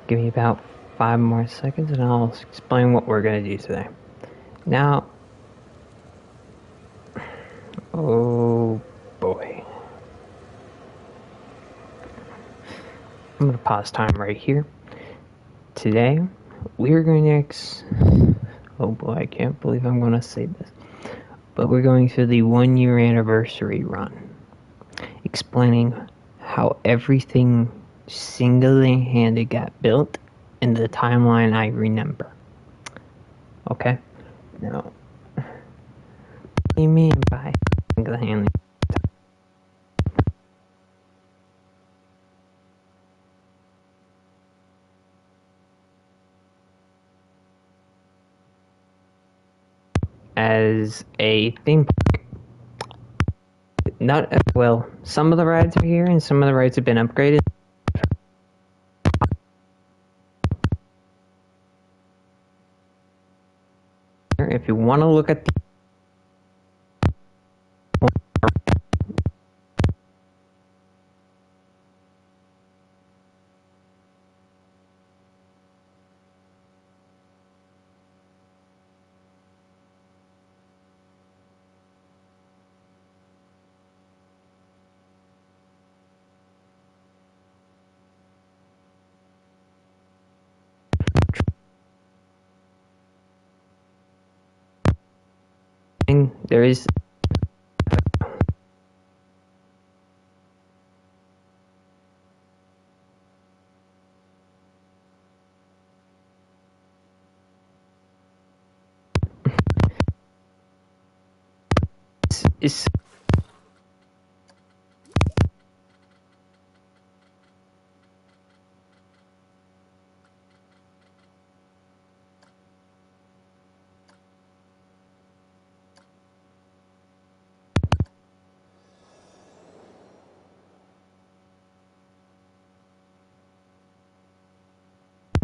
Give me about 5 more seconds and I'll explain what we're going to do today. Now, oh boy. I'm going to pause time right here. Today, we're going to oh boy, I can't believe I'm going to say this. But we're going through the 1-year anniversary run, explaining how everything single-handed got built in the timeline I remember. Okay? Now, what do you mean by single-handed? As a theme park, not well, some of the rides are here and some of the rides have been upgraded. If you want to look at the there is is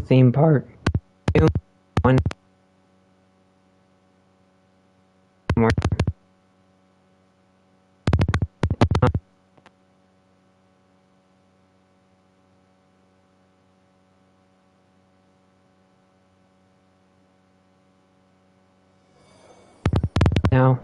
theme park. One more. Now,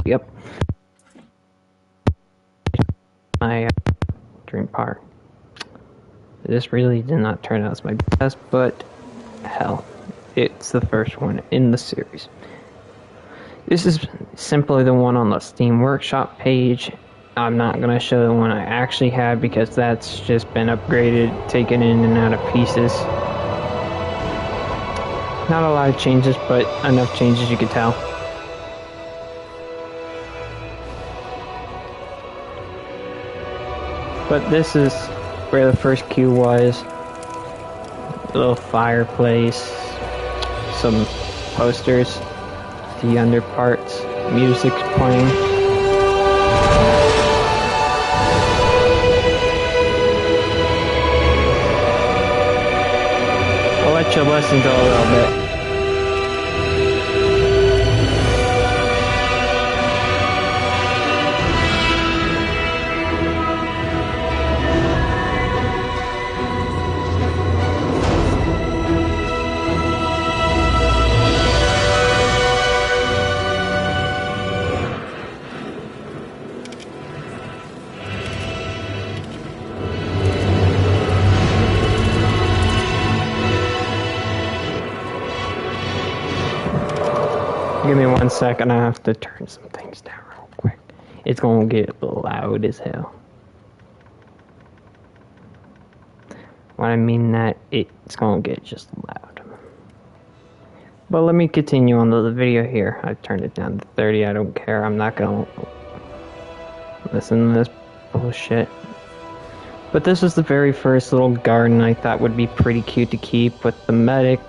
yep. My dream park. This really did not turn out as my best, but hell, it's the first one in the series. This is simply the one on the Steam Workshop page. I'm not going to show the one I actually had because that's just been upgraded, taken in and out of pieces. Not a lot of changes, but enough changes you could tell. But this is where the first queue was. A little fireplace, some posters, the under parts, music's playing. I'll let you listen to a little bit. Give me 1 second, I have to turn some things down real quick. It's gonna get loud as hell. when I mean that, it's gonna get just loud. But let me continue on to the video here. I turned it down to 30, I don't care. I'm not gonna listen to this bullshit. But this was the very first little garden I thought would be pretty cute to keep, with the medic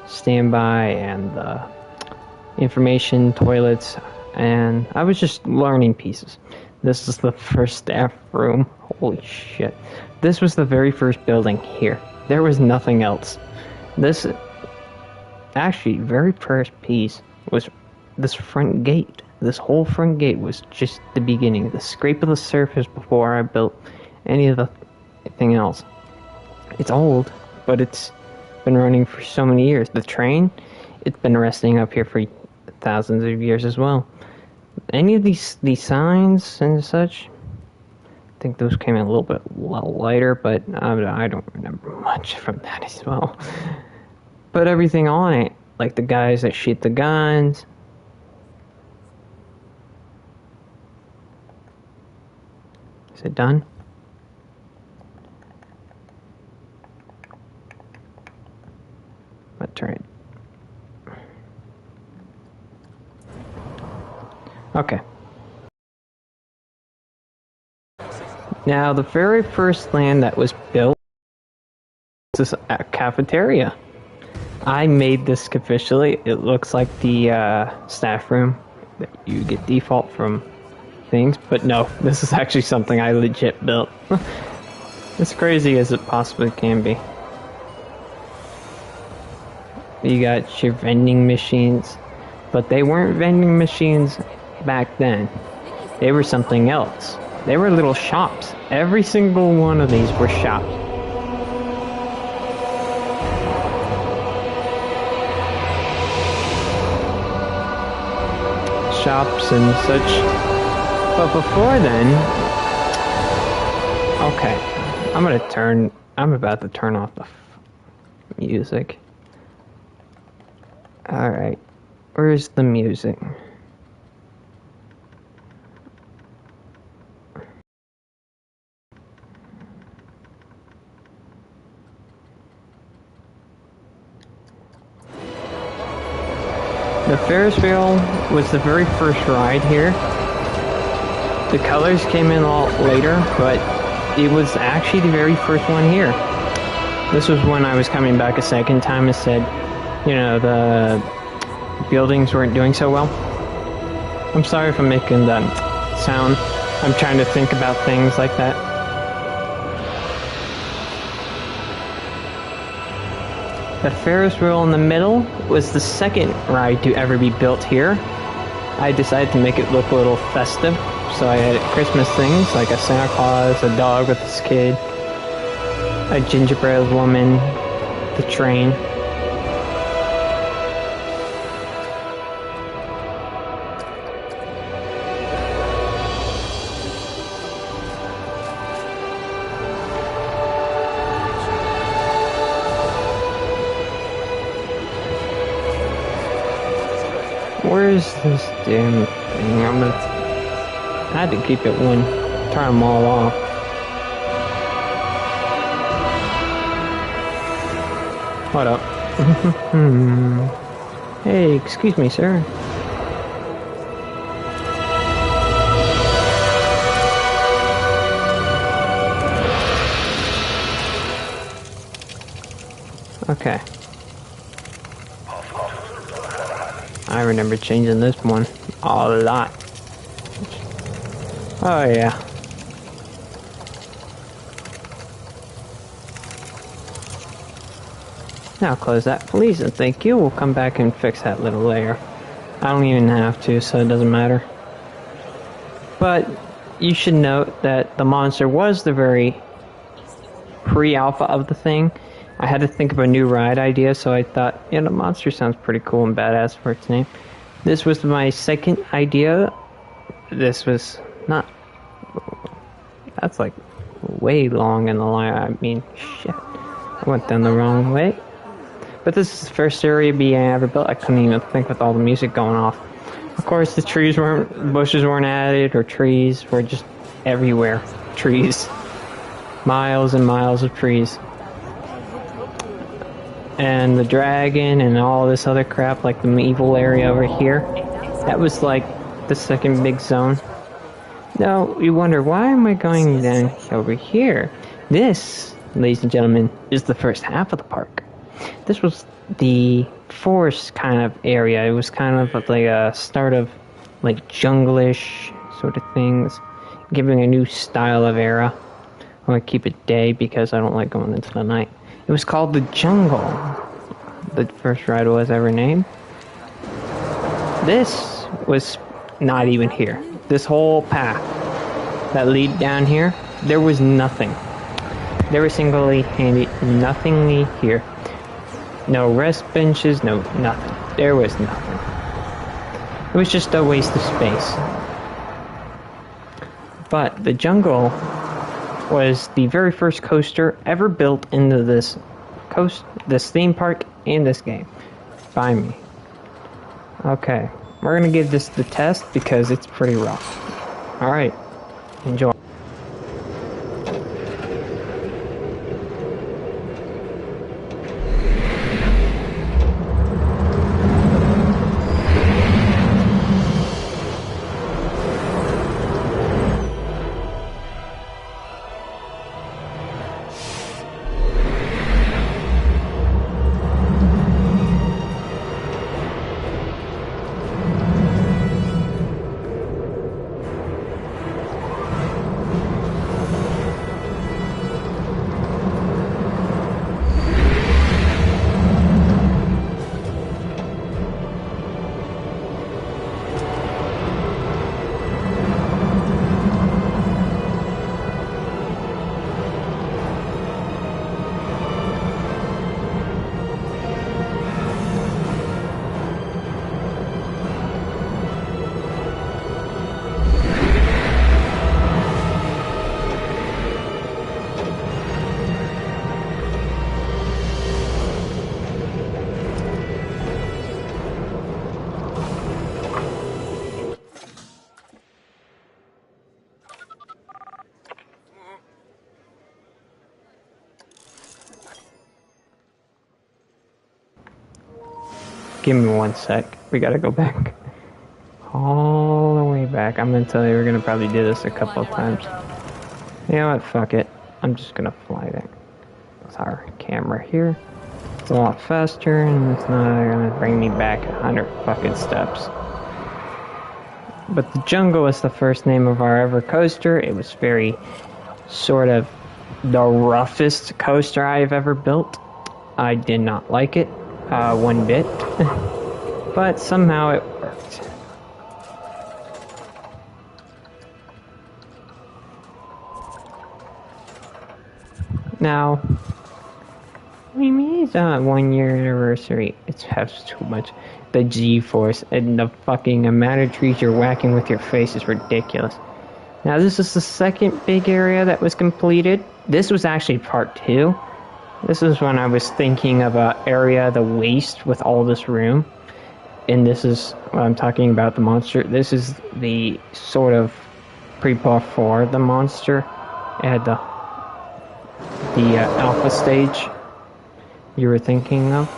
standby and the information toilets, and I was just learning pieces. This is the first staff room. Holy shit. This was the very first building here. There was nothing else. This, actually, very first piece was this front gate. This whole front gate was just the beginning, the scrape of the surface before I built any of the thing else. It's old, but it's been running for so many years. The train, it's been resting up here for thousands of years as well. Any of these signs and such, I think those came in a little bit lighter, but I don't remember much from that as well. But everything on it, like the guys that shoot the guns. Is it done? Let's turn it. Okay. Now, the very first land that was built was a cafeteria. I made this officially. It looks like the staff room that you get default from things, but no, this is actually something I legit built. As crazy as it possibly can be. You got your vending machines, but they weren't vending machines back then. They were something else. They were little shops. Every single one of these were shops. Shops and such. But before then, okay, I'm about to turn off the music. Alright, where's the music? The Ferris wheel was the very first ride here. The colors came in a lot later, but it was actually the very first one here. This was when I was coming back a second time and said, you know, the buildings weren't doing so well. I'm sorry if I'm making that sound. I'm trying to think about things like that. The Ferris wheel in the middle was the second ride to ever be built here. I decided to make it look a little festive, so I added Christmas things like a Santa Claus, a dog with his kid, a gingerbread woman, the train. Where's this damn thing? I had to keep it one, turn them all off. What up? Hey, excuse me, sir. Okay. I remember changing this one a lot. Oh yeah. Now close that, please, and thank you. We'll come back and fix that little layer. I don't even have to, so it doesn't matter. But you should note that the monster was the very pre-alpha of the thing. I had to think of a new ride idea, so I thought, yeah, the monster sounds pretty cool and badass for its name. This was my second idea. This was not... That's like way long in the line. I mean, shit. I went down the wrong way. But this is the first area being ever built. I couldn't even think with all the music going off. Of course, bushes weren't added, or trees were just everywhere. Trees. Miles and miles of trees. And the dragon and all this other crap, like the medieval area over here, that was like the second big zone. Now, you wonder, why am I going down over here? This, ladies and gentlemen, is the first half of the park. This was the forest kind of area. It was kind of like a start of like jungle-ish sort of things, giving a new style of era. I'm going to keep it day because I don't like going into the night. It was called the Jungle. The first ride was ever named. This was not even here. This whole path that lead down here, there was nothing. There was singly handy, nothingly here. No rest benches, no nothing. There was nothing. It was just a waste of space. But the Jungle was the very first coaster ever built into this theme park and this game by me. Okay, we're gonna give this the test because it's pretty rough. Alright, enjoy. Give me 1 sec. We gotta go back. All the way back. I'm gonna tell you, we're gonna probably do this a couple of times. You know what? Fuck it. I'm just gonna fly there. That's our camera here. It's a lot faster, and it's not gonna bring me back 100 fucking steps. But the Jungle was the first name of our ever coaster. It was very sort of the roughest coaster I've ever built. I did not like it. One bit, but somehow it worked. Now, we made a 1-year anniversary. It has too much. The G-force and the fucking amount of trees you're whacking with your face is ridiculous. Now, this is the second big area that was completed. This was actually part 2. This is when I was thinking of an area, the waste with all this room. And this is what I'm talking about, the monster. This is the sort of pre-buff for the monster. It had the alpha stage you were thinking of.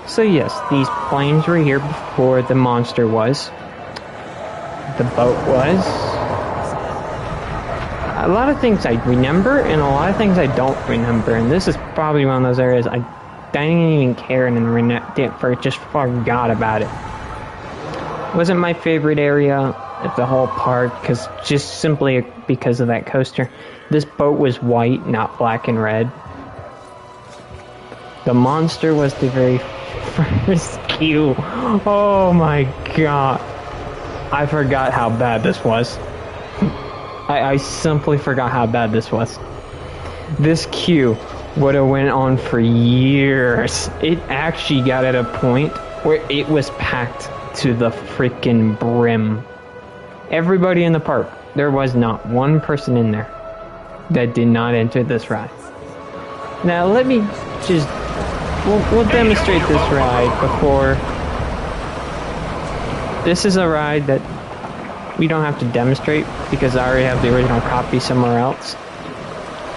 So yes, these planes were here before the monster was. The boat was. A lot of things I remember, and a lot of things I don't remember, and this is probably one of those areas I didn't even care and just forgot about it. It wasn't my favorite area of the whole park, just simply because of that coaster. This boat was white, not black and red. The monster was the very first queue. Oh my god. I forgot how bad this was. I simply forgot how bad this was. This queue would have went on for years. It actually got at a point where it was packed to the freaking brim. Everybody in the park, there was not one person in there that did not enter this ride. Now let me just, we'll demonstrate this ride before. This is a ride that we don't have to demonstrate because I already have the original copy somewhere else.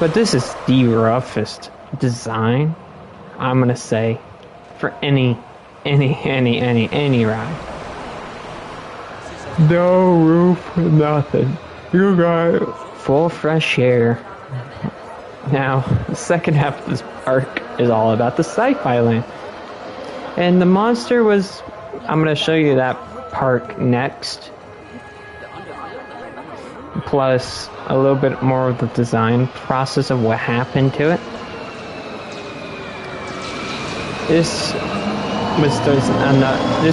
But this is the roughest design, I'm gonna say, for any ride. No roof, nothing. You got full fresh air. Now, the second half of this park is all about the sci-fi land. And the monster was... I'm going to show you that park next. Plus, a little bit more of the design process of what happened to it. This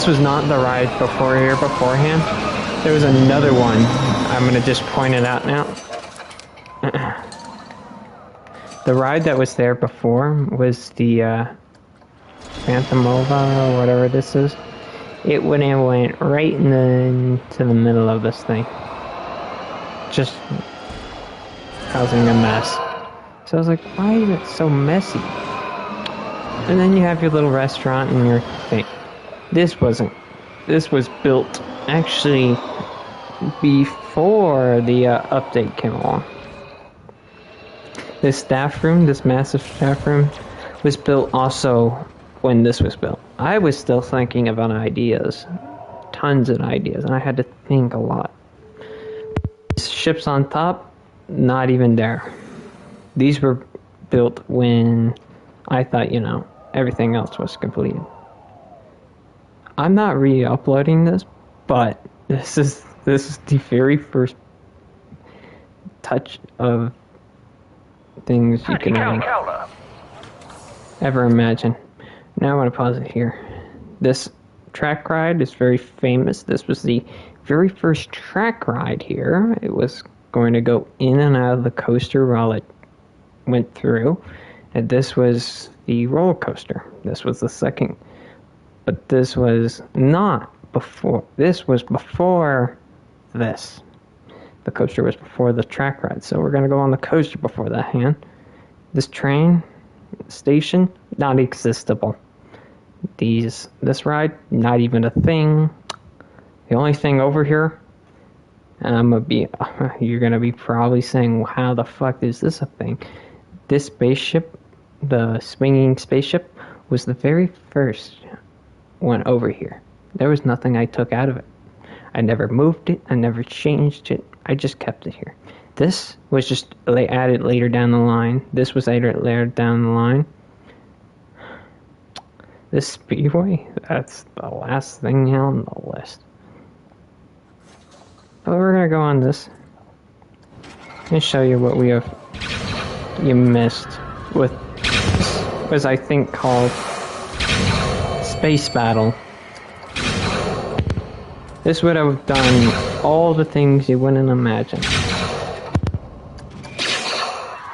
was not the ride beforehand. There was another one. I'm going to just point it out now. The ride that was there before was the Phantomova or whatever this is. It went right into the middle of this thing. Just causing a mess. So I was like, why is it so messy? And then you have your little restaurant and your thing. This was built actually before the update came along. This staff room, this massive staff room, was built also when this was built. I was still thinking about ideas, tons of ideas, and I had to think a lot. Ships on top, not even there. These were built when I thought, everything else was completed. I'm not re-uploading this, but this is the very first touch of things you can ever imagine. Now I'm going to pause it here. This track ride is very famous. This was the very first track ride here. It was going to go in and out of the coaster while it went through. And this was the roller coaster. This was the second. But this was not before. This was before this. The coaster was before the track ride. So we're going to go on the coaster before that hand. This train station, not existable. This ride, not even a thing. The only thing over here, and you're gonna be probably saying, well, how the fuck is this a thing? This spaceship, the swinging spaceship, was the very first one over here. There was nothing I took out of it. I never moved it, I never changed it, I just kept it here. This was just added later down the line. This was added later down the line. This speedway, that's the last thing on the list. But we're gonna go on this and show you what you missed with what was I think called Space Battle. This would have done all the things you wouldn't imagine.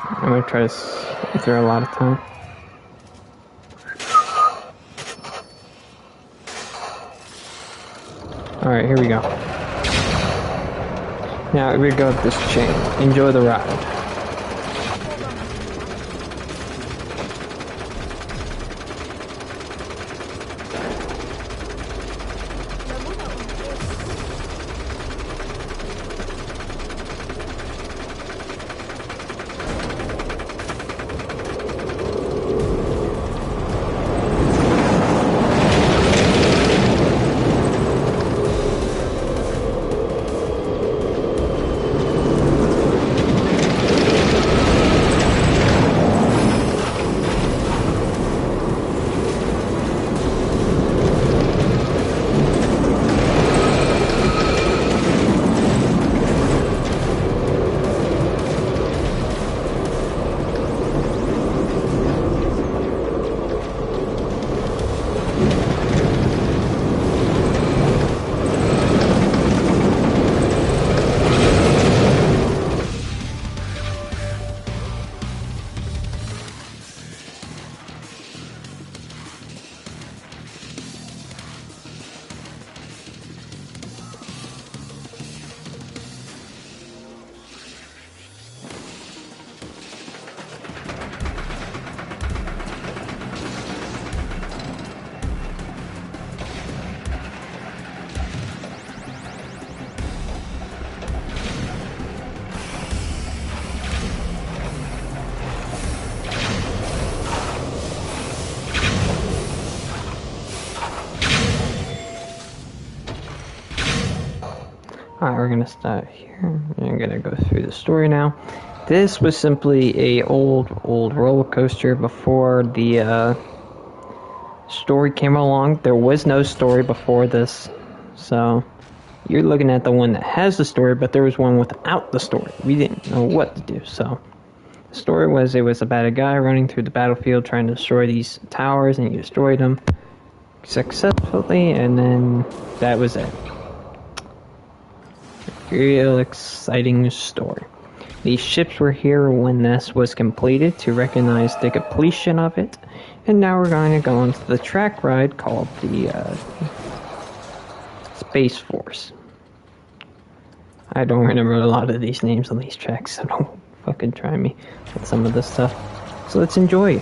I'm gonna try to sit through a lot of time. Alright, here we go. Now we go up this chain. Enjoy the ride. Alright, we're gonna start here. I'm gonna go through the story now. This was simply a old roller coaster before the story came along. There was no story before this, so you're looking at the one that has the story, but there was one without the story. We didn't know what to do, so the story was, it was about a guy running through the battlefield trying to destroy these towers, and he destroyed them successfully, and then that was it. Real exciting story. These ships were here when this was completed to recognize the completion of it, and now we're going to go on to the track ride called the Space Force. I don't remember a lot of these names on these tracks, so don't fucking try me with some of this stuff. So let's enjoy.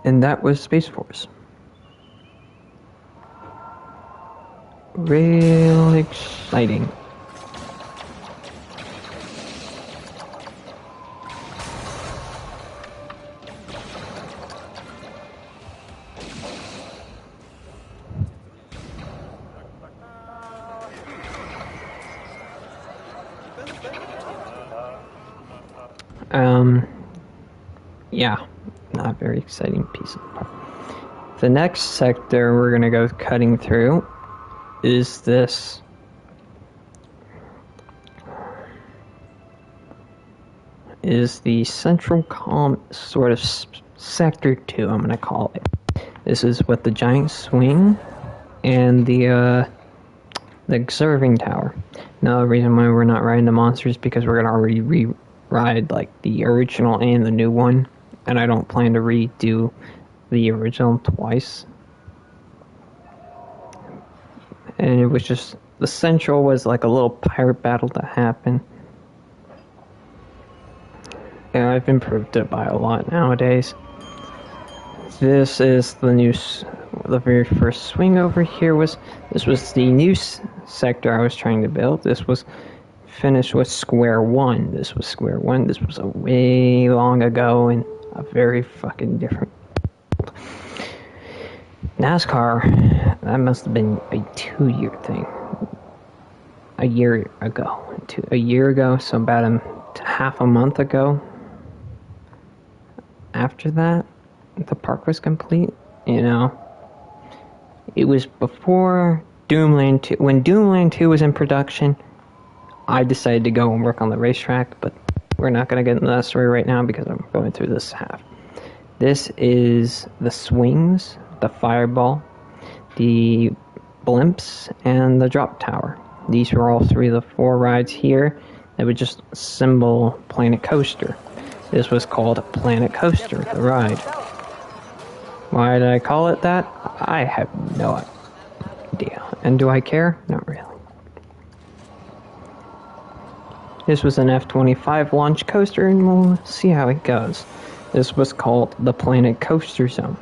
And that was Space Force. Real exciting. Yeah, not a very exciting piece of part. The next sector we're gonna go cutting through is this the Central Comm sort of sector 2, I'm gonna call it. This is with the giant swing and the observing tower. Now the reason why we're not riding the monsters is because we're gonna already ride like the original and the new one, and I don't plan to redo the original twice. And it was just, the Central was like a little pirate battle that happened. And I've improved it by a lot nowadays. This is the very first swing over here this was the new sector I was trying to build. This was finished with Square One. This was Square One. This was a way long ago and a very fucking different world. NASCAR, that must have been a 2-year thing. A year ago, so about half a month ago. After that, the park was complete, you know. It was before Doomland 2. When Doomland 2 was in production, I decided to go and work on the racetrack, but we're not going to get into that story right now because I'm going through this half. This is the swings, the fireball, the blimps, and the drop tower. These were all 3 of the 4 rides here that would just symbol Planet Coaster. This was called Planet Coaster, the ride. Why did I call it that? I have no idea. And do I care? Not really. This was an F-25 launch coaster, and we'll see how it goes. This was called the Planet Coaster Zone.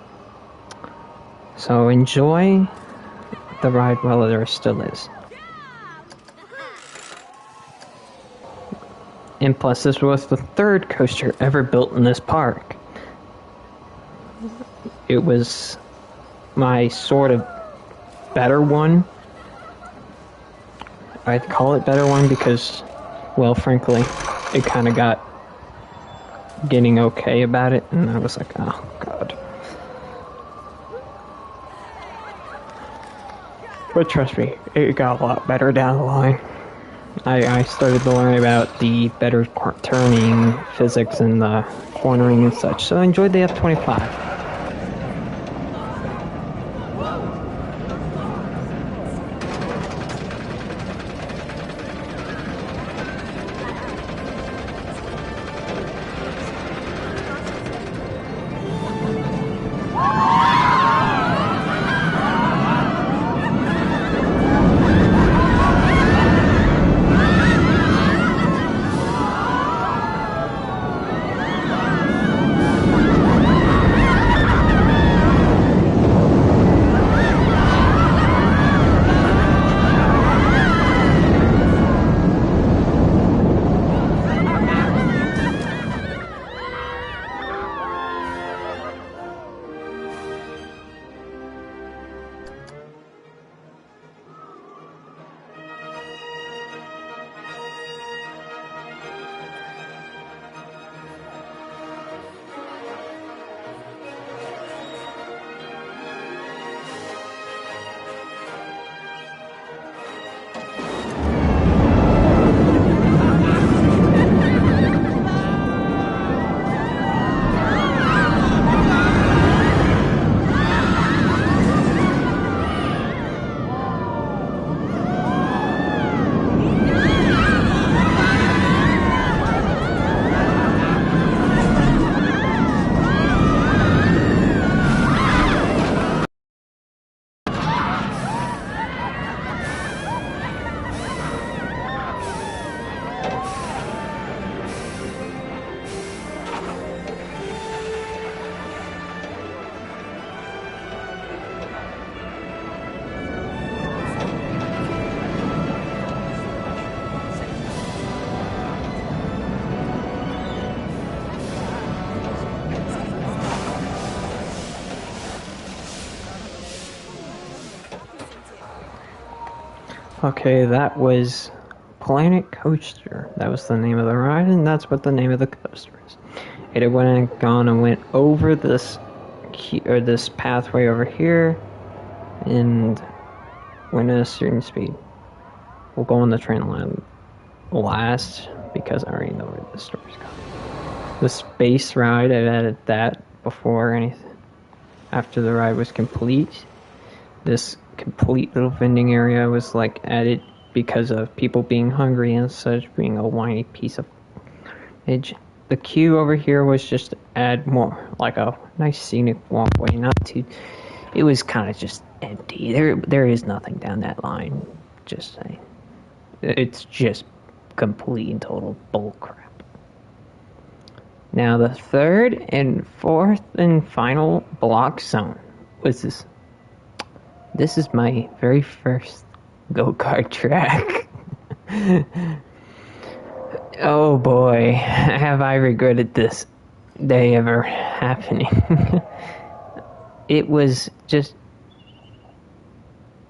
So enjoy the ride while there still is. And plus, this was the 3rd coaster ever built in this park. It was my sort of better one. I'd call it better one because, well, frankly, it kind of got getting okay about it, and I was like, oh, God. But trust me, it got a lot better down the line. I started to learn about the better turning physics and the cornering and such, so I enjoyed the F-25. Okay, that was Planet Coaster. That was the name of the ride, and that's what the name of the coaster is. It went and went over this this pathway over here, and went at a certain speed. We'll go on the train line last because I already know where the story's going. The space ride, I've added that before anything. After the ride was complete, this complete little vending area was like added because of people being hungry and such, being a whiny piece of edge. The queue over here was just to add more, like a nice scenic walkway, not too. It was kind of just empty. There is nothing down that line. Just saying, it's just complete and total bullcrap. Now the third and fourth and final block zone was this. This is my very first go-kart track. Oh boy, have I regretted this day ever happening. It was just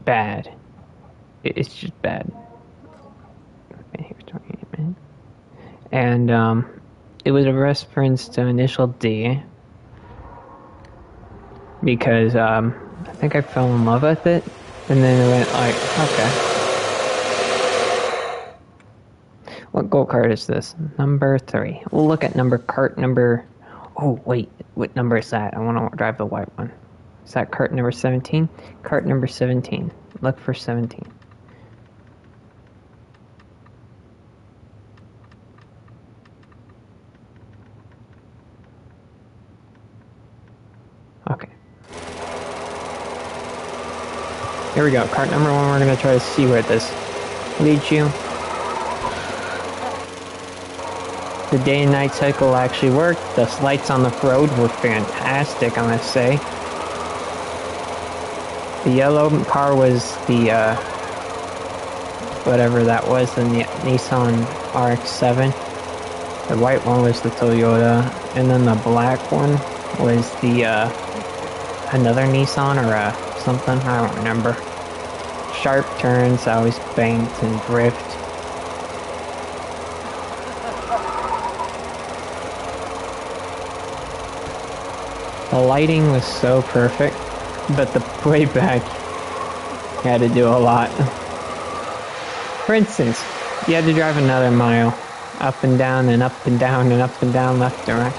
bad. It's just bad. And it was a reference to Initial D because I think I fell in love with it, and then it went like, okay. What go-kart is this? Number 3. We'll look at kart number... Oh, wait. What number is that? I want to drive the white one. Is that kart number 17? Kart number 17. Look for 17. Okay. Here we go. Kart number 1. We're going to try to see where this leads you. The day and night cycle actually worked. The lights on the road were fantastic, I must say. The yellow car was the, whatever that was, the Nissan RX-7. The white one was the Toyota. And then the black one was the, another Nissan or something, I don't remember. sharp turns, I always banked and drift. The lighting was so perfect, but the playback had to do a lot. For instance, you had to drive another mile, up and down and up and down and up and down, left and right.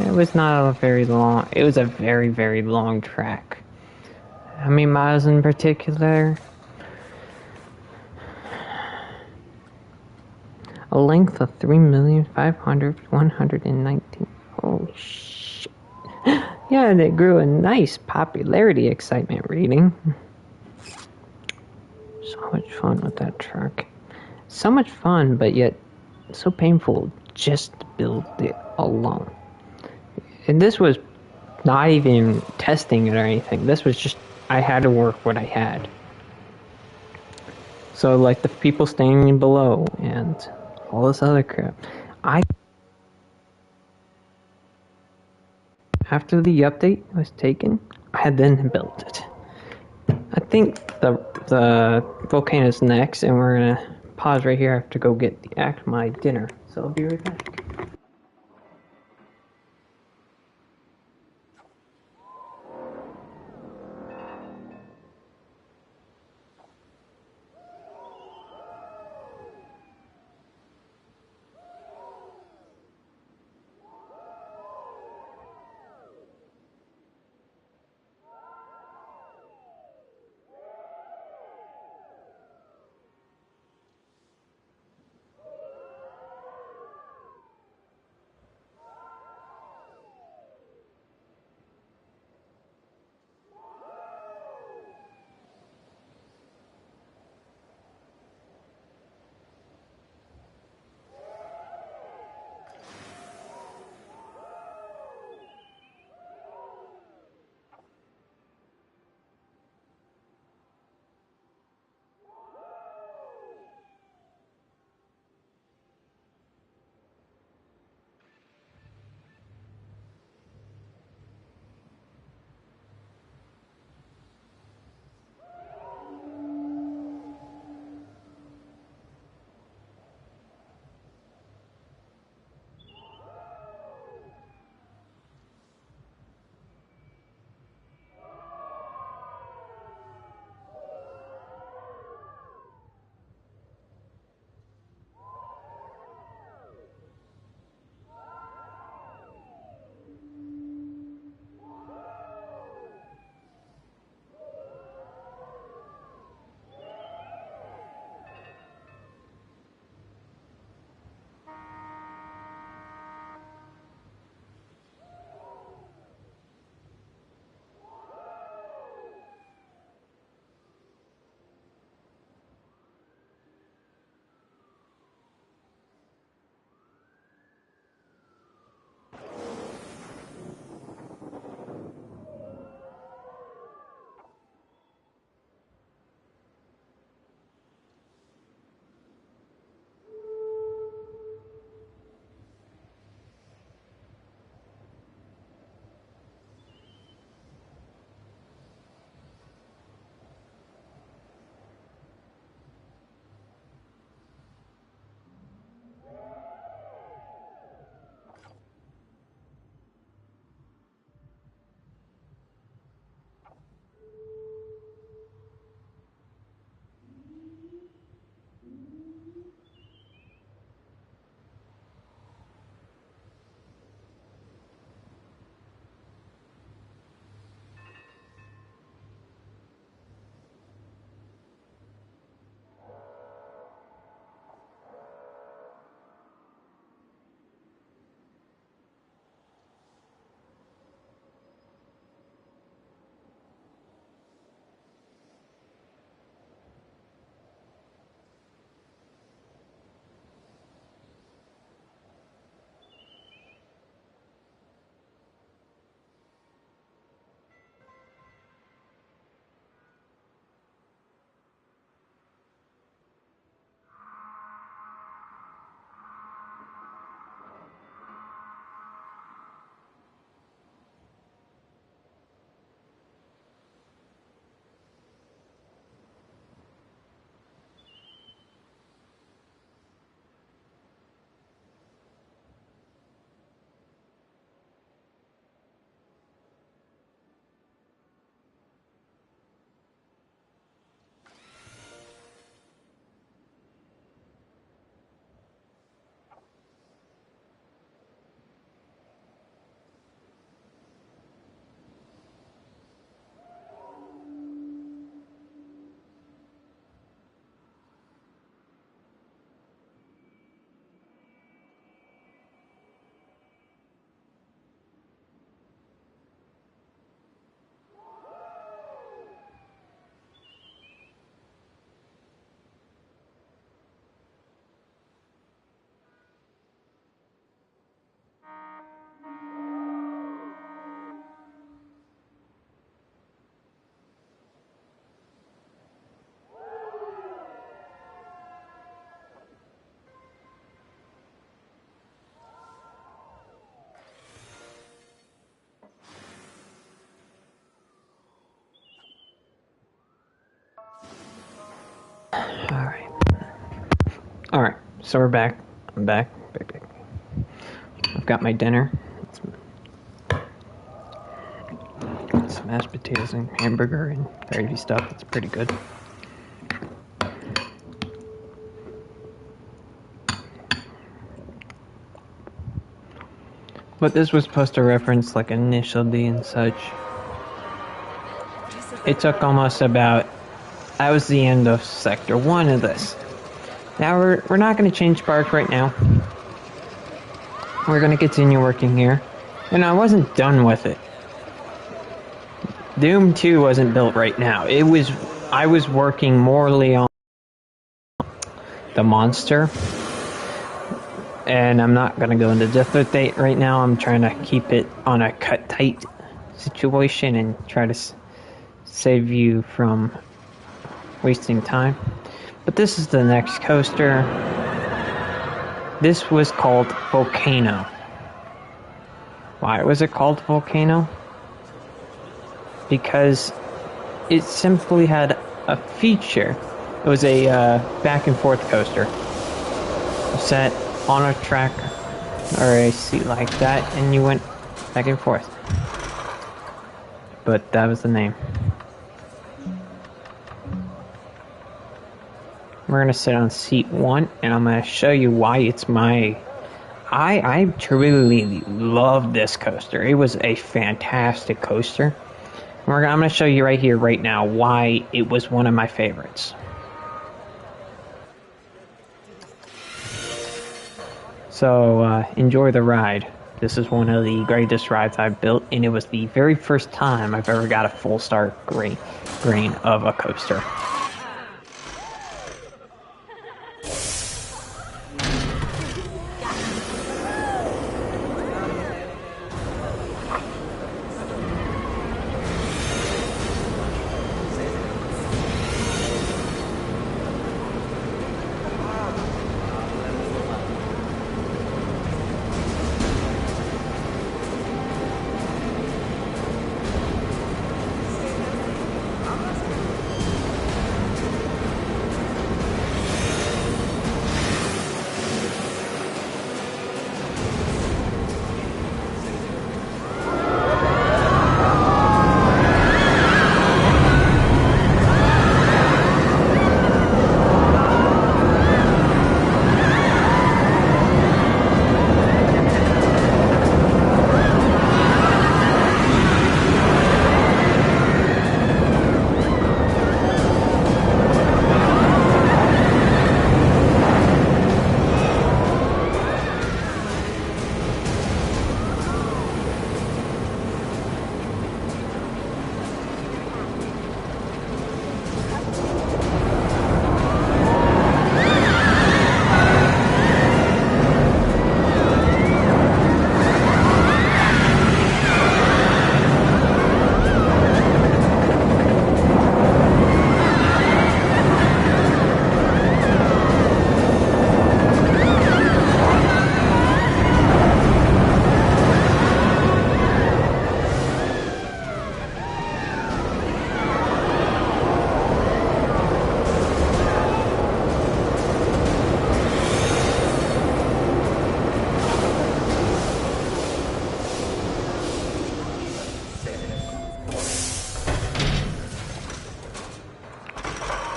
It was not a very long, it was a very, very long track. How many miles in particular? A length of 3,500,119. Holy shit. Yeah, they grew a nice popularity excitement rating. So much fun with that truck. So much fun, but yet so painful just to build it alone. And this was not even testing it or anything. This was just, I had to work what I had. So like the people standing below and all this other crap. After the update was taken, I had then built it. I think the volcano's next, and we're gonna pause right here. I have to go get my dinner, so I'll be right back. So we're back. I'm back. I've got my dinner. Some mashed potatoes and hamburger and gravy stuff. It's pretty good. But this was supposed to reference like Initial D and such. It took almost about... That was the end of Sector 1 of this. Now we're not going to change parts right now. We're going to continue working here. And I wasn't done with it. Doom 2 wasn't built right now. I was working morely on the monster. And I'm not going to go into depth with it right now. I'm trying to keep it on a cut-tight situation and try to save you from wasting time. But this is the next coaster. This was called Volcano. Why was it called Volcano? Because it simply had a feature. It was a back and forth coaster. Set on a track or a seat like that, and you went back and forth. But that was the name. We're gonna sit on seat 1, and I'm gonna show you why it's my... I truly love this coaster. It was a fantastic coaster. I'm gonna show you right here, right now, why it was one of my favorites. So, enjoy the ride. This is one of the greatest rides I've built, and it was the very first time I've ever got a full star grain of a coaster.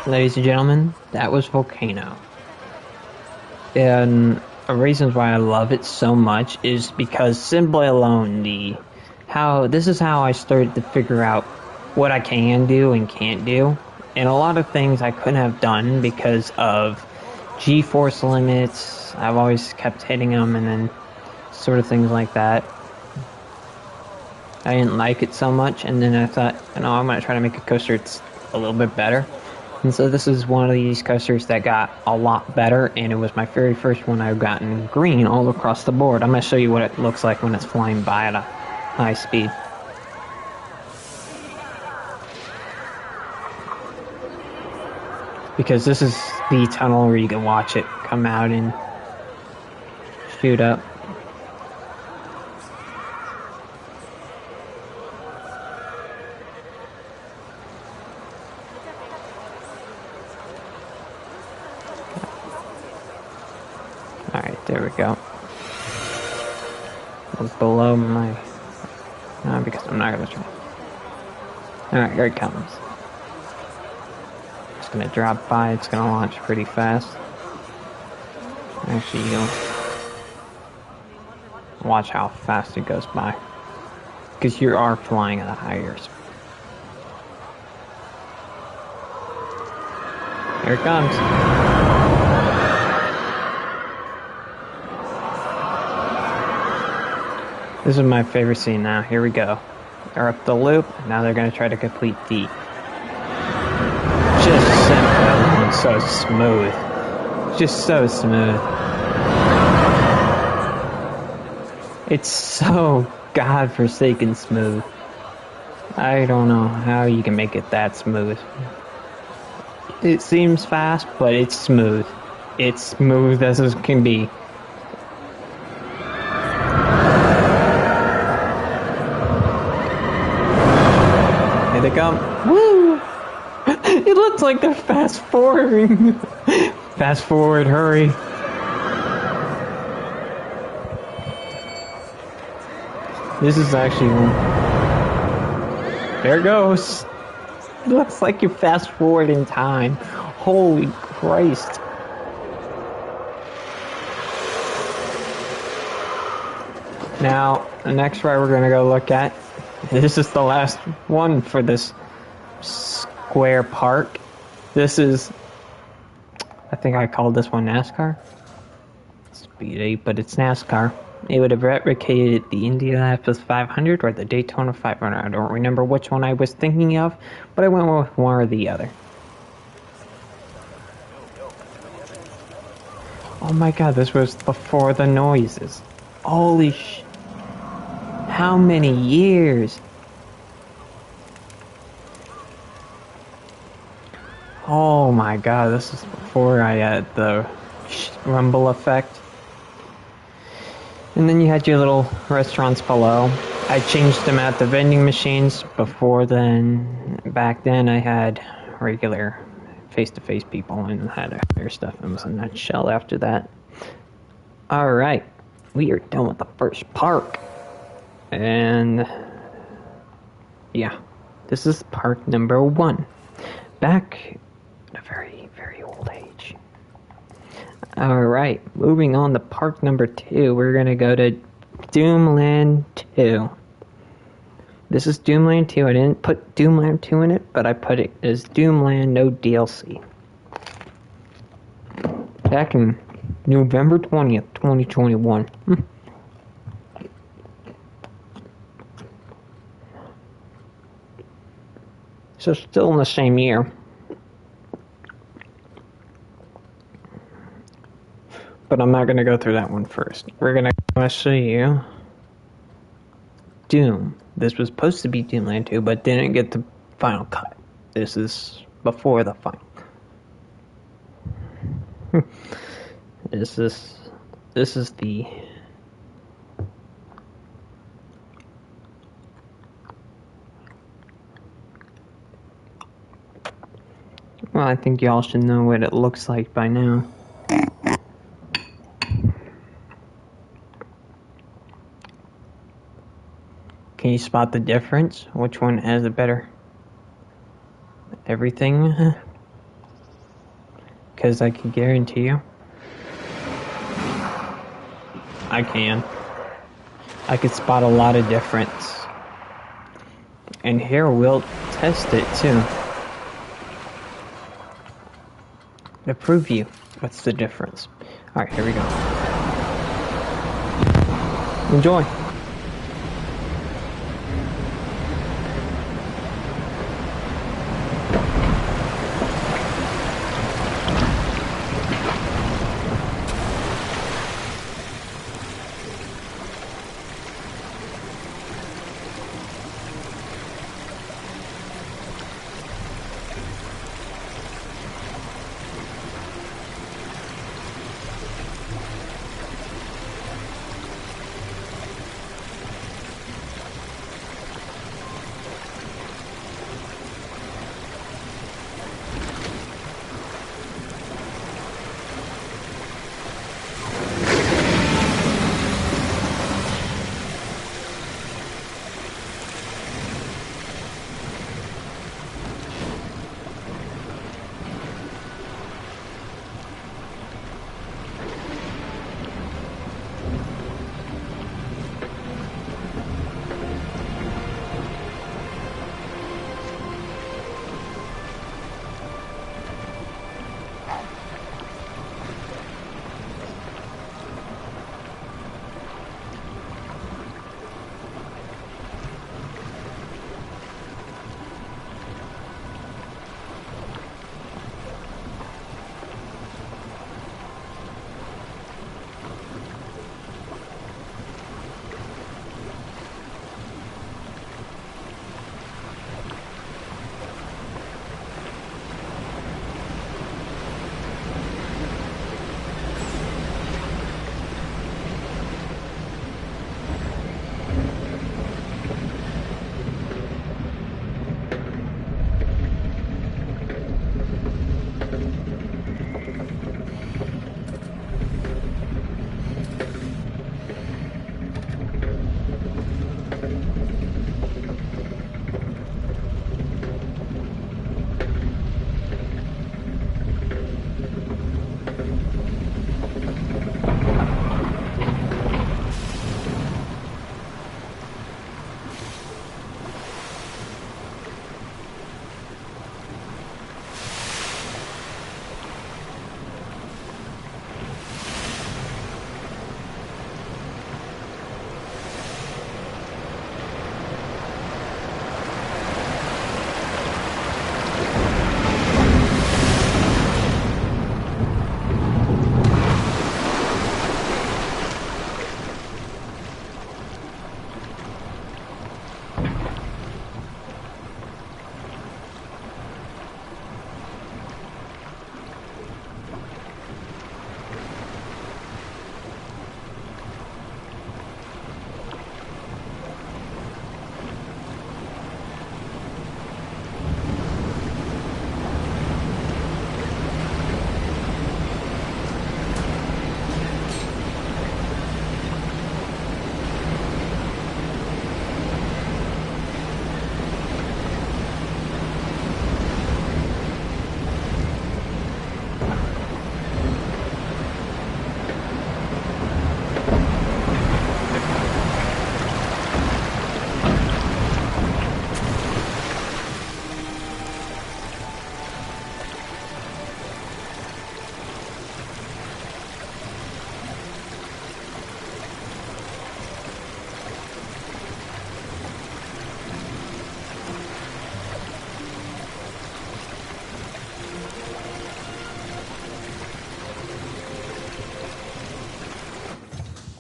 Ladies and gentlemen, that was Volcano. And the reasons why I love it so much is because simply alone, this is how I started to figure out what I can do and can't do. And a lot of things I couldn't have done because of G-force limits. I've always kept hitting them and then sort of things like that. I didn't like it so much, and then I thought, I'm going to try to make a coaster that's a little bit better. And so this is one of these coasters that got a lot better, and it was my very first one I've gotten green all across the board. I'm going to show you what it looks like when it's flying by at a high speed. Because this is the tunnel where you can watch it come out and shoot up. Alright, there we go. It's below my... No, because I'm not gonna try. Alright, here it comes. It's gonna drop by, it's gonna launch pretty fast. Actually, you'll watch how fast it goes by. Because you are flying at a higher speed. Here it comes. This is my favorite scene now. Here we go. They're up the loop. Now they're going to try to complete D. Just simple. So smooth. Just so smooth. It's so godforsaken smooth. I don't know how you can make it that smooth. It seems fast, but it's smooth. It's smooth as it can be. Here they come. Woo! It looks like they're fast forwarding. Fast forward, hurry. This is actually one. There it goes. It looks like you fast forward in time. Holy Christ. Now, the next ride we're going to go look at, this is the last one for this square park. This is, I think I called this one NASCAR. Speed 8, but it's NASCAR. It would have replicated the Indianapolis 500 or the Daytona 500. I don't remember which one I was thinking of, but I went with one or the other. Oh my god, this was before the noises. Holy sh... How many years? Oh my god, this is before I had the rumble effect. And then you had your little restaurants below. I changed them at the vending machines. Before then, back then I had regular face-to-face people and had other stuff. It was a nutshell after that. Alright, we are done with the first park. And yeah, this is park number 1. Back at a very, very old age. Alright, moving on to park number 2, we're gonna go to Doomland 2. This is Doomland 2, I didn't put Doomland 2 in it, but I put it as Doomland no DLC. Back in November 20th, 2021. So still in the same year. But I'm not going to go through that one first. We're going to show you Doom. This was supposed to be Doomland 2, but didn't get the final cut. This is before the final. This is the... Well, I think y'all should know what it looks like by now. Can you spot the difference? Which one has a better everything? Because I can guarantee you, I can could spot a lot of difference. And here we'll test it too. To prove you what's the difference. Alright, here we go. Enjoy.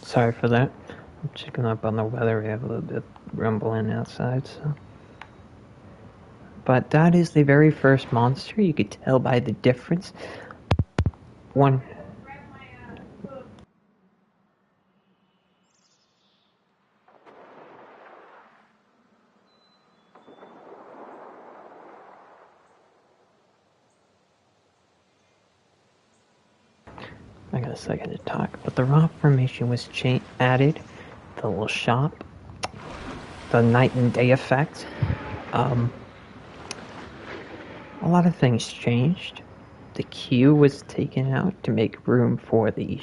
Sorry for that. I'm checking up on the weather. We have a little bit of rumbling outside, so. But that is the very first monster. You could tell by the difference. One. I got a second to talk. But the rock formation was added. The little shop. The night and day effect. A lot of things changed. The queue was taken out to make room for the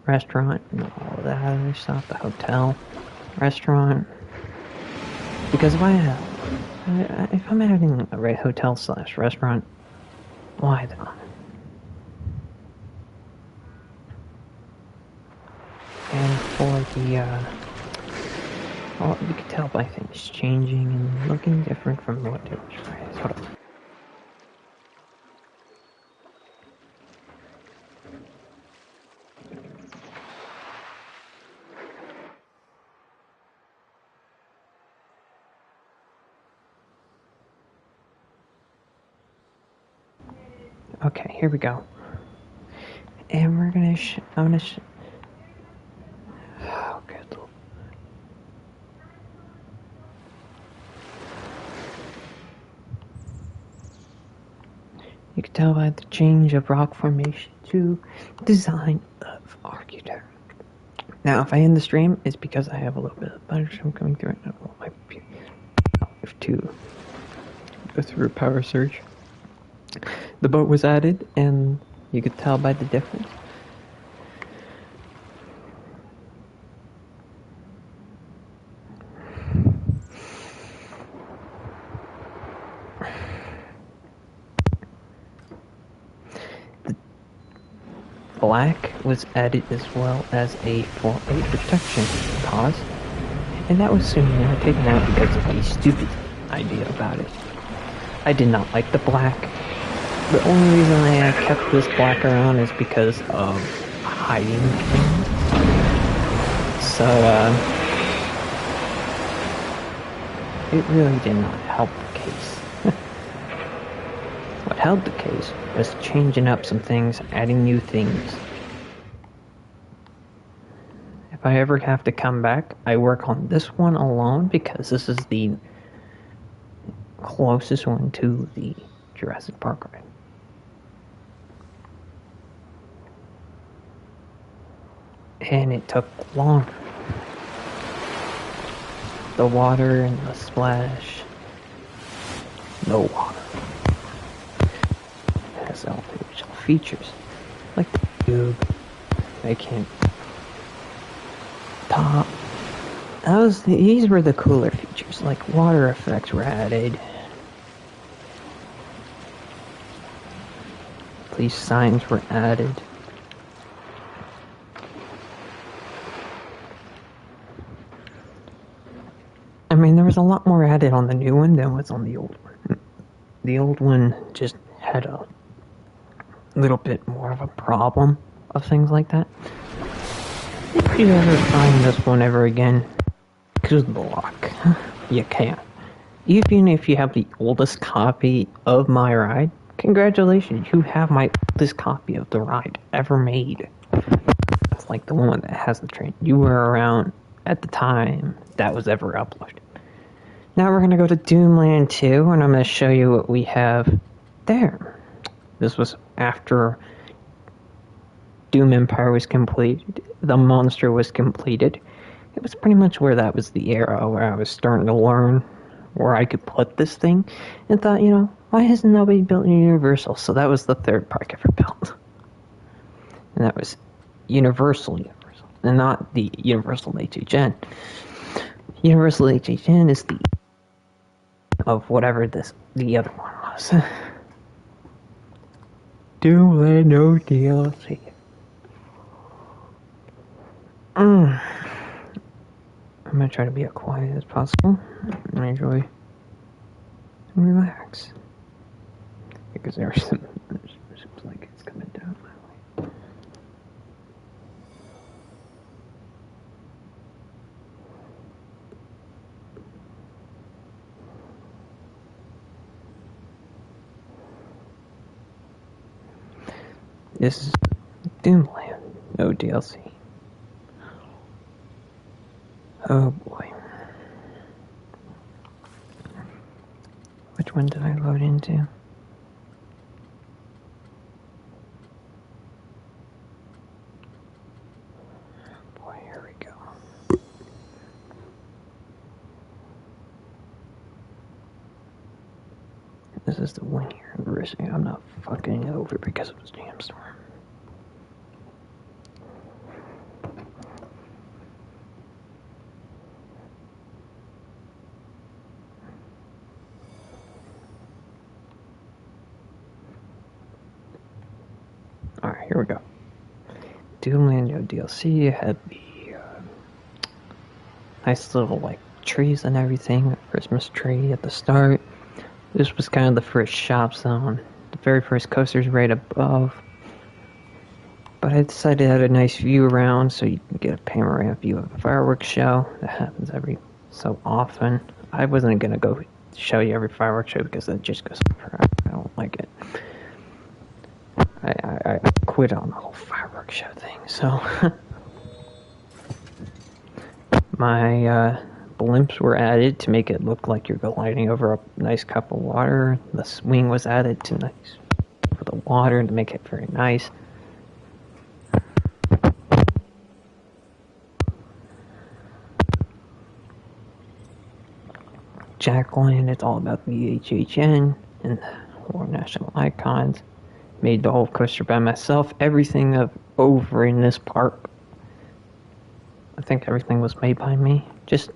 restaurant and all of that other stuff. The hotel, restaurant. Because if I'm having a hotel / restaurant, why though? And for the, well, you can tell by things changing and looking different from what it was. Hold on. Okay, here we go. And we're gonna oh, good. You can tell by the change of rock formation to design of architecture. Now, if I end the stream, it's because I have a little bit of thunderstorm coming through. I have to go through a power surge. The boat was added, and you could tell by the difference. The black was added as well as for a protection cause, and that was soon taken out because of the stupid idea about it. I did not like the black. The only reason I kept this black around is because of hiding things. So, it really did not help the case. What helped the case was changing up some things, adding new things. If I ever have to come back, I work on this one alone because this is the closest one to the Jurassic Park ride. And it took longer. the water and the splash. No water. It has artificial features like the tube. They can't top. These were the cooler features, like water effects were added. These signs were added. I mean, there was a lot more added on the new one than was on the old one. The old one just had a little bit more of a problem of things like that. If you ever find this one ever again, good luck. You can't. Even if you have the oldest copy of my ride, congratulations, you have my oldest copy of the ride ever made. That's like the one that has the train. You were around at the time that was ever uploaded. Now we're going to go to Doomland 2, and I'm going to show you what we have there. This was after Doom Empire was completed. The Monster was completed. It was pretty much where that was the era where I was starting to learn where I could put this thing, and thought, you know, why hasn't nobody built a Universal? So that was the third park I ever built. And that was Universal, and not the Universal HHN. Universal HHN is the of whatever the other one was. Doomland no DLC. I'm gonna try to be as quiet as possible and enjoy and relax. Because there's some, it seems like it's coming down my way. This is Doomland, no DLC. Oh boy. Which one did I load into? Boy, here we go. This is the 1 year anniversary. I'm not fucking it over because of this damn storm. Alright, here we go. Doomland no DLC had the nice little like trees and everything, Christmas tree at the start. This was kind of the first shop zone. The very first coaster's right above. But I decided to have a nice view around so you can get a panorama view of a fireworks show. That happens every so often. I wasn't going to go show you every fireworks show because that just goes on forever. I don't like it. I quit on the whole fireworks show thing, so my blimps were added to make it look like you're gliding over a nice cup of water. The swing was added to nice over the water to make it very nice. Jackline, it's all about the HHN and the War National Icons. Made the whole coaster by myself. Everything over in this park, I think everything was made by me. Just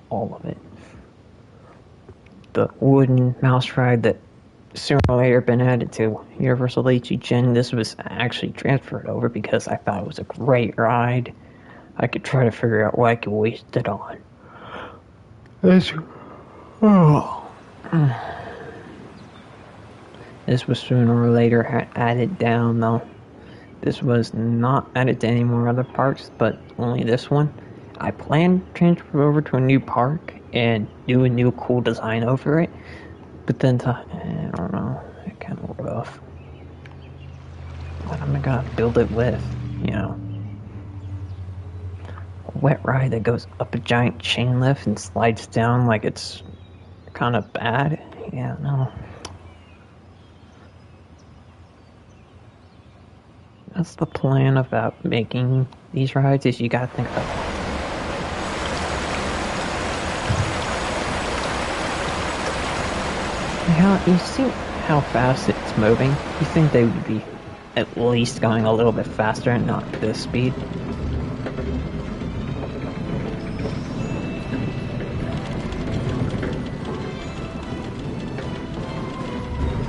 all of it. The wooden mouse ride that sooner or later been added to Universal HHN. This was actually transferred over because I thought it was a great ride. I could try to figure out what I could waste it on. This was sooner or later added down, though. This was not added to any more other parks, but only this one. I planned to transfer over to a new park and do a new cool design over it, but then I don't know, it kind of rough. What am I gonna build it with, you know? A wet ride that goes up a giant chain lift and slides down like it's kind of bad? Yeah, no. That's the plan about making these rides, is you gotta think about you see how fast it's moving? You think they would be at least going a little bit faster and not this speed?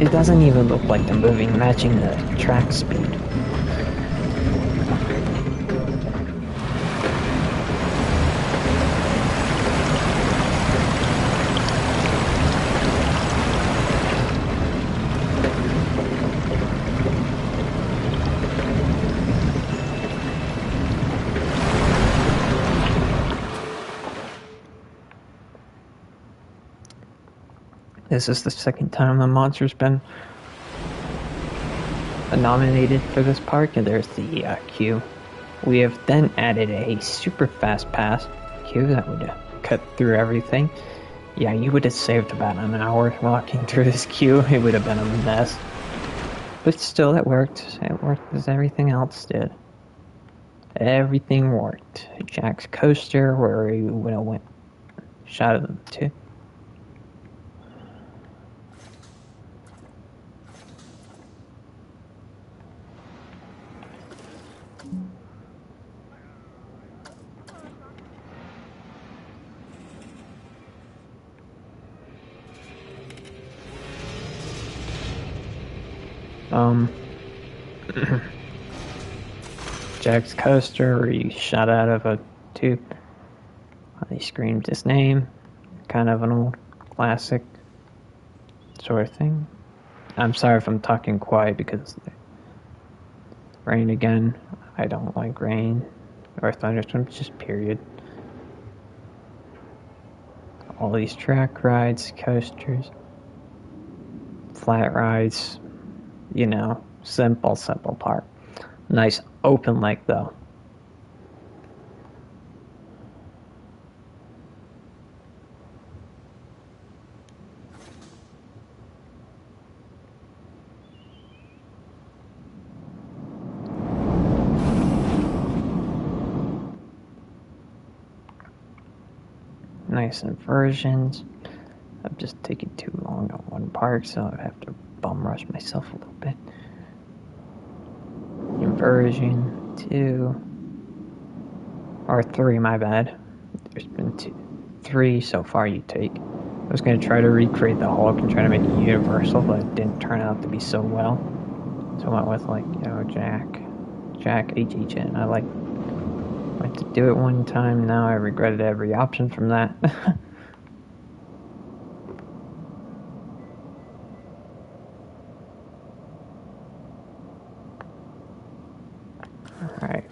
It doesn't even look like they're moving, matching the track speed. This is the second time the monster's been nominated for this park, and there's the queue. We have then added a super fast pass queue that would cut through everything. Yeah, you would have saved about an hour walking through this queue. It would have been a mess. But still, it worked. It worked as everything else did. Everything worked. Jack's coaster, where he would have went, shot at them too. Jack's coaster, where he shot out of a tube. He screamed his name. Kind of an old classic sort of thing. I'm sorry if I'm talking quiet because rain again. I don't like rain or thunderstorms, just period. All these track rides, coasters, flat rides, you know, simple park. Nice open lake though. Nice inversions. I'm just taking too long on one park, so I have to bum rush myself a little bit. Inversion 2 or 3, my bad. There's been 3 so far you take. I was going to try to recreate the Hulk and try to make it universal, but it didn't turn out to be so well. So I went with, like, you know, Jack HHN. I went to do it one time, now I regretted every option from that. Alright.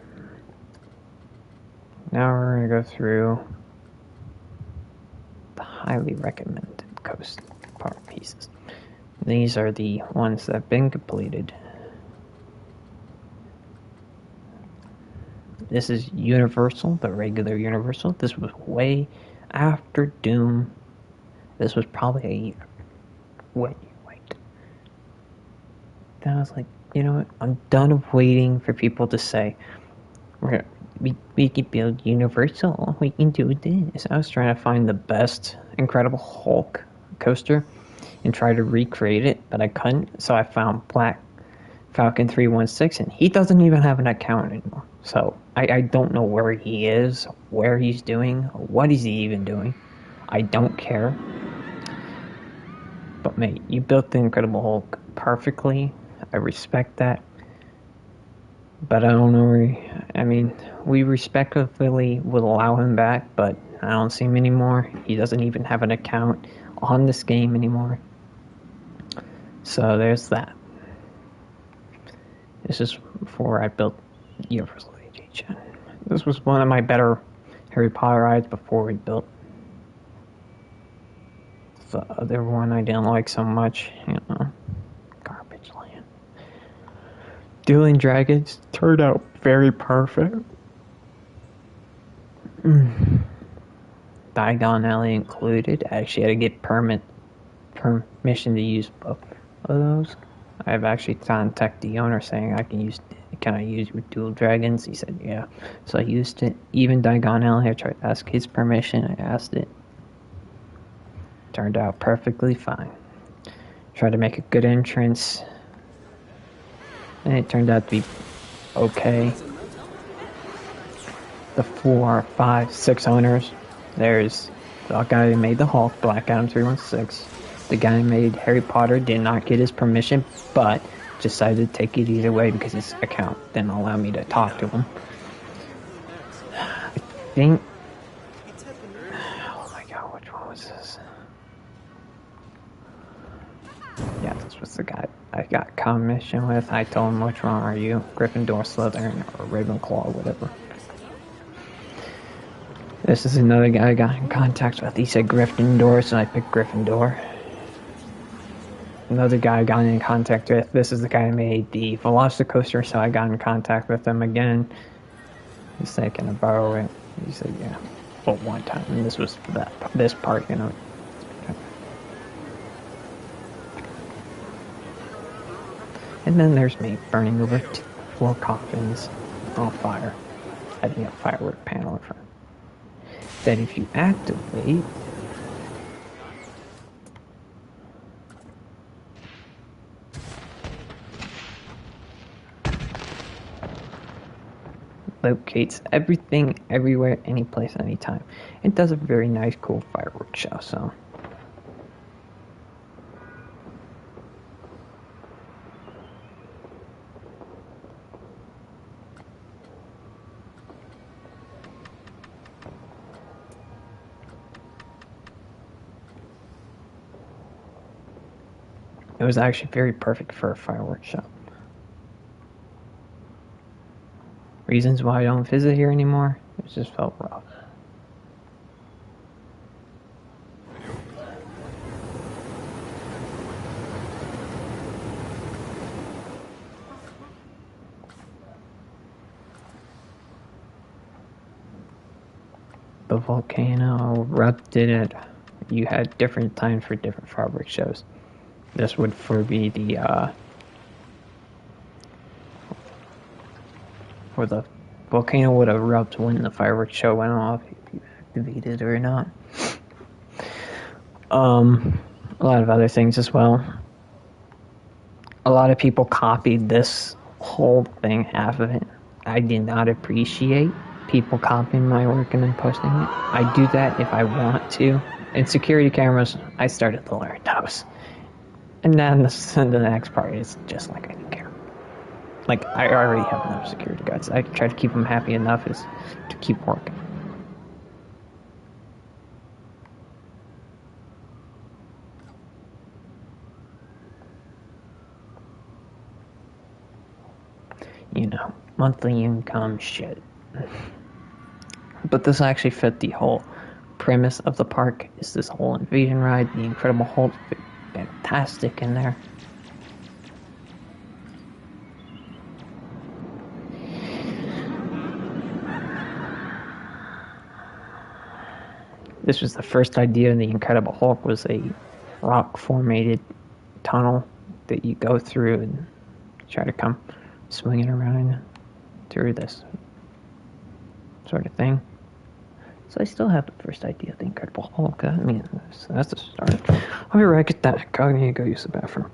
Now we're going to go through the highly recommended coast park pieces. These are the ones that have been completed. This is Universal, the regular Universal. This was way after Doom. This was probably a year. Wait. Then I was like, you know what? I'm done of waiting for people to say, we can build Universal. We can do this. I was trying to find the best Incredible Hulk coaster and try to recreate it, but I couldn't. So I found Black Falcon 316, and he doesn't even have an account anymore. So I don't know where he is, where he's doing, what is he even doing. I don't care. But mate, you built the Incredible Hulk perfectly. I respect that. But I don't know I mean, we respectfully would allow him back, but I don't see him anymore. He doesn't even have an account on this game anymore. So there's that. This is before I built Universal HHN. This was one of my better Harry Potter rides before we built the other one I didn't like so much, you know, Garbage Land. Dueling Dragons turned out very perfect. Diagon Alley included. I actually had to get permission to use both of those. I've actually contacted the owner saying can I use your Dual Dragons? He said yeah. So I used it. Even Diagon Alley, I tried to ask his permission. I asked it. Turned out perfectly fine. Tried to make a good entrance, and it turned out to be okay. The 4, 5, 6 owners. There's the guy who made the Hulk, Black Adam 316. The guy who made Harry Potter did not get his permission, but decided to take it either way because his account didn't allow me to talk to him. I think... Oh my god, which one was this? Yeah, this was the guy I got commission with. I told him, which one are you? Gryffindor, Slytherin, or Ravenclaw, or whatever. This is another guy I got in contact with. He said Gryffindor, so I picked Gryffindor. Another guy I got in contact with. This is the guy who made the Velocicoaster, so I got in contact with him again. He said, can I borrow it? He said, yeah. Well, one time, and this was for this part, you know. And then there's me burning over 4 coffins on fire, having a firework panel in front. That if you activate, locates everything, everywhere, any place, anytime. It does a very nice, cool fireworks show, so. It was actually very perfect for a fireworks show. Reasons why I don't visit here anymore, it just felt rough. The volcano erupted. You had different times for different fireworks shows. This would be the where the volcano would erupt when the fireworks show went off, if you activated it or not. A lot of other things as well. A lot of people copied this whole thing, half of it. I did not appreciate people copying my work and then posting it. I do that if I want to. In security cameras, I started to learn those. And then the next part is just like I don't care. Like, I already have enough security guards. I try to keep them happy enough is to keep working. You know, monthly income shit. But this actually fit the whole premise of the park. Is this whole invasion ride, the Incredible Hulk, fantastic in there. This was the first idea of the Incredible Hulk, was a rock-formated tunnel that you go through and try to come swinging around through this sort of thing. So I still have the first idea of the Incredible Hulk. I mean, that's the start. I'll be right at that. I need to go use the bathroom.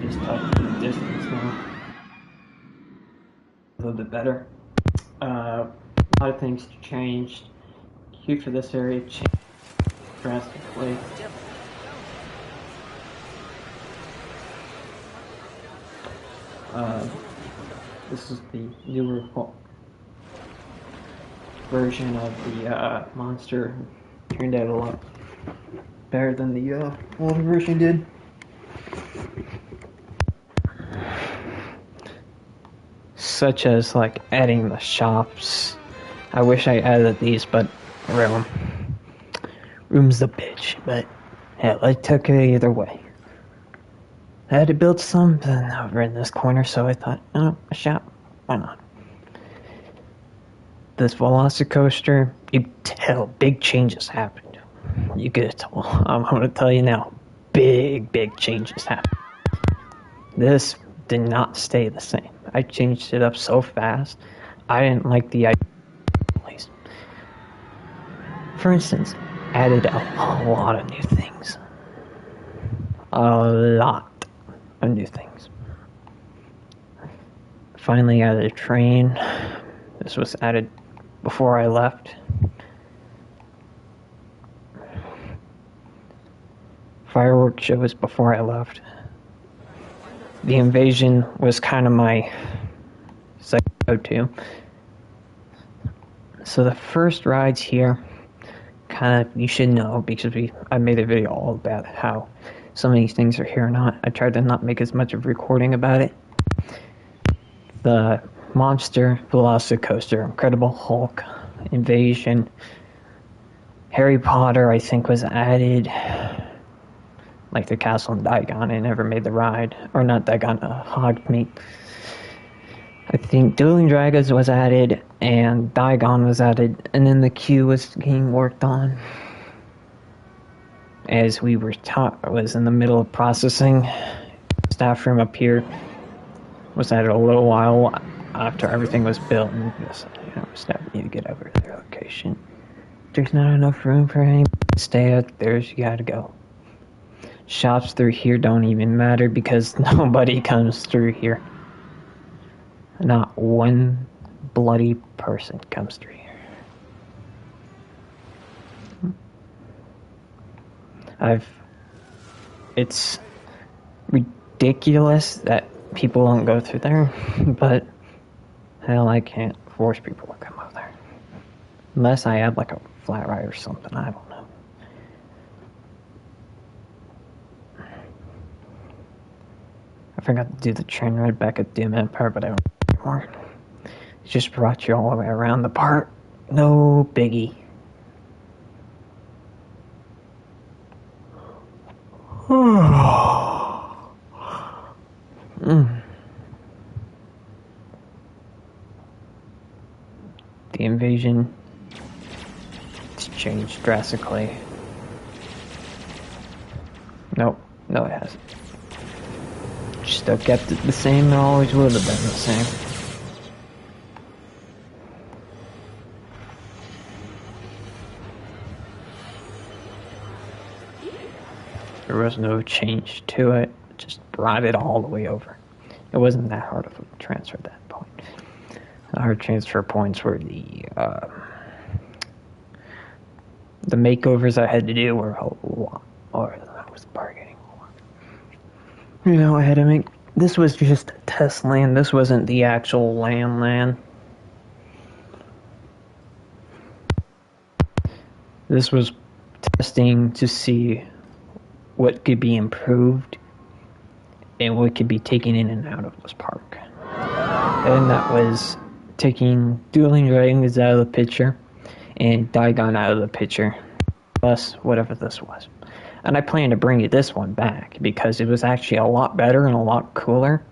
just tough from the distance now. A little bit better. A lot of things changed. Queue for this area changed drastically. This is the newer version of the monster. Turned out a lot better than the older version did. Such as like adding the shops. I wish I added these, but room's the bitch. But hell, I took it either way. I had to build something over in this corner, so I thought, oh, a shop, why not? This Velocicoaster, you could tell big changes happened. You could tell. I'm going to tell you now, big changes happened. This did not stay the same. I changed it up so fast. I didn't like the idea. For instance, added a lot of new things. A lot of new things. Finally added a train. This was added before I left. Fireworks shows before I left. The invasion was kind of my go-to. So the first rides here, kind of, you should know, because I made a video all about how some of these things are here or not. I tried to not make as much of a recording about it. The Monster, Velocicoaster, Incredible Hulk, Invasion, Harry Potter, I think, was added. Like the Castle in Diagon, I never made the ride. Or not Diagon, Hogsmeade. I think Dueling Dragons was added, and Diagon was added, and then the queue was being worked on. As we were was in the middle of processing. Staff room up here was added a little while after everything was built, and just, staff need to get over to their location. There's not enough room for anybody to stay at theirs, you gotta go. Shops through here don't even matter because nobody comes through here. Not one bloody person comes through here. It's ridiculous that people don't go through there, but hell, I can't force people to come over there. Unless I have like a flat ride or something, I don't know. I forgot to do the train ride back at Doom Empire, but I don't anymore. It just brought you all the way around the park. No biggie. The invasion, it's changed drastically. No, it hasn't. Still kept it the same, and always would have been the same. There was no change to it, just brought it all the way over. It wasn't that hard of a transfer at that point. The hard transfer points were the makeovers I had to do were a lot, or I was bargaining more. I had to make, this was just a test land, this wasn't the actual land. This was testing to see what could be improved and what could be taken in and out of this park. And that was taking Dueling Dragons out of the picture and Diagon out of the picture, plus whatever this was. And I plan to bring this one back because it was actually a lot better and a lot cooler.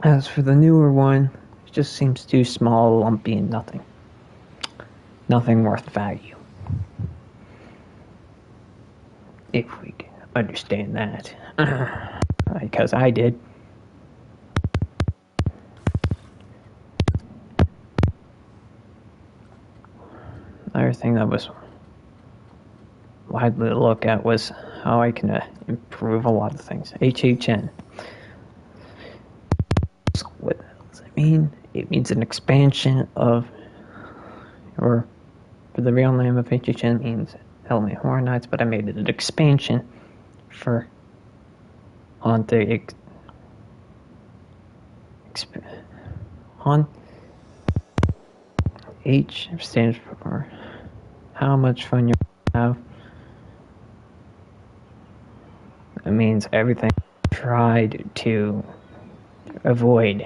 As for the newer one, it just seems too small, lumpy, and nothing worth value. If we can understand that. Because I did. Another thing that was widely looked at was how I can improve a lot of things. HHN. Domain. It means an expansion of, or for the real name of HHN means Helmet Horror Nights, but I made it an expansion for Haunted. H stands for how much fun you have. It means everything I tried to avoid.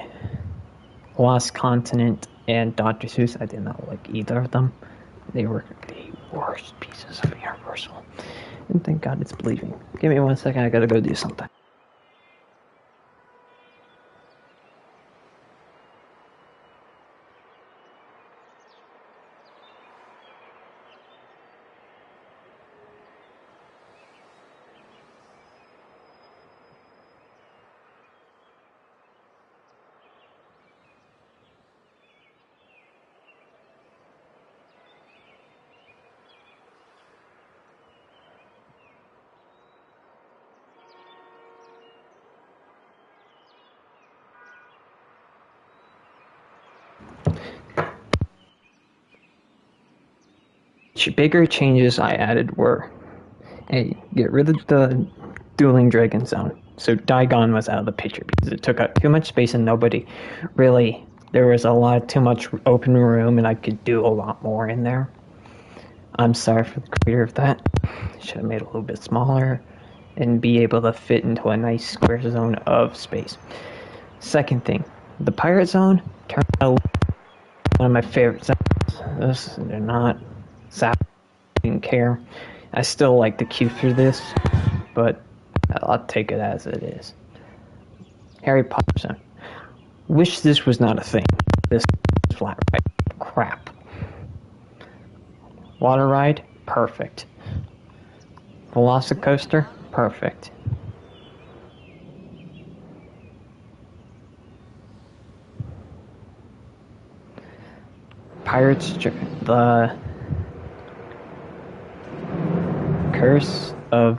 Lost Continent and Dr. Seuss, I did not like either of them. They were the worst pieces of Universal. And thank God it's bleeding. Give me 1 second, I gotta go do something. Bigger changes I added were, hey, get rid of the Dueling Dragon Zone. So Daigon was out of the picture because it took up too much space and nobody really, there was too much open room and I could do a lot more in there. I'm sorry for the creator of that. Should have made it a little bit smaller and be able to fit into a nice square zone of space. Second thing, the Pirate Zone turned out one of my favorite zones. They're not sad. I didn't care. I still like to queue through this, but I'll take it as it is. Harry Potter Zone. Wish this was not a thing. This flat ride. Crap. Water ride? Perfect. Velocicoaster? Perfect. Pirates, the Curse of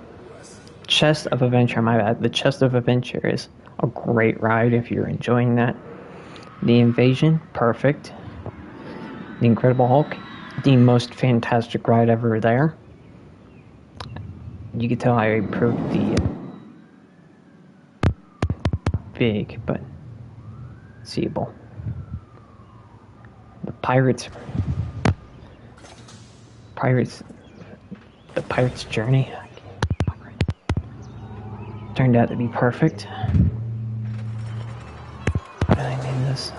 Chest of Adventure, my bad. The Chest of Adventure is a great ride if you're enjoying that. The Invasion, perfect. The Incredible Hulk, the most fantastic ride ever there. You can tell I improved the big, but seeable. The Pirates, the Pirate's Journey turned out to be perfect. How did I name this?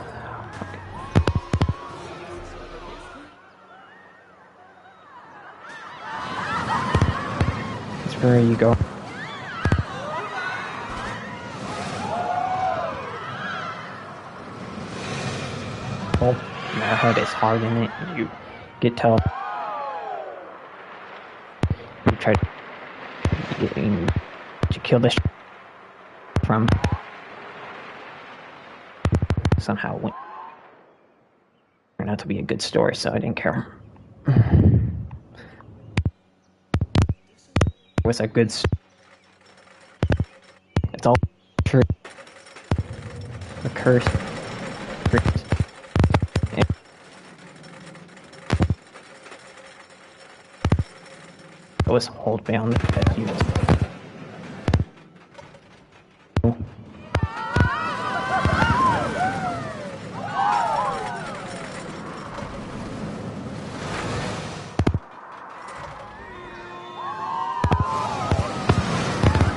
That's where you go. Oh, my head is hard in it. You get tell. You try to kill this from somehow went. Turned out to be a good story, so I didn't care. It was a good. It's all true. The curse. It was hold me on the head unit.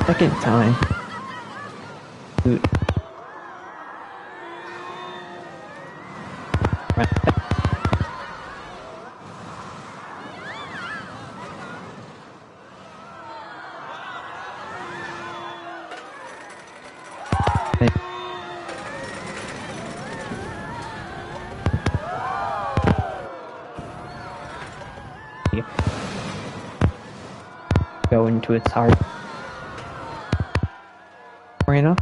Second time. Dude. Go into its heart. Enough.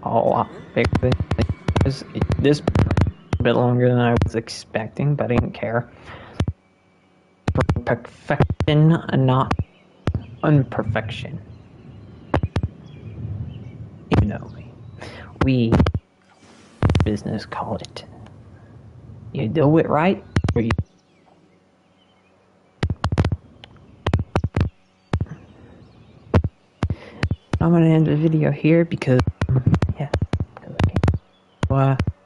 Oh, big thing. This a bit longer than I was expecting, but I didn't care. perfection, not imperfection. You know, we business call it. You do it right, or you. I'm gonna end the video here because, yeah, because I can't.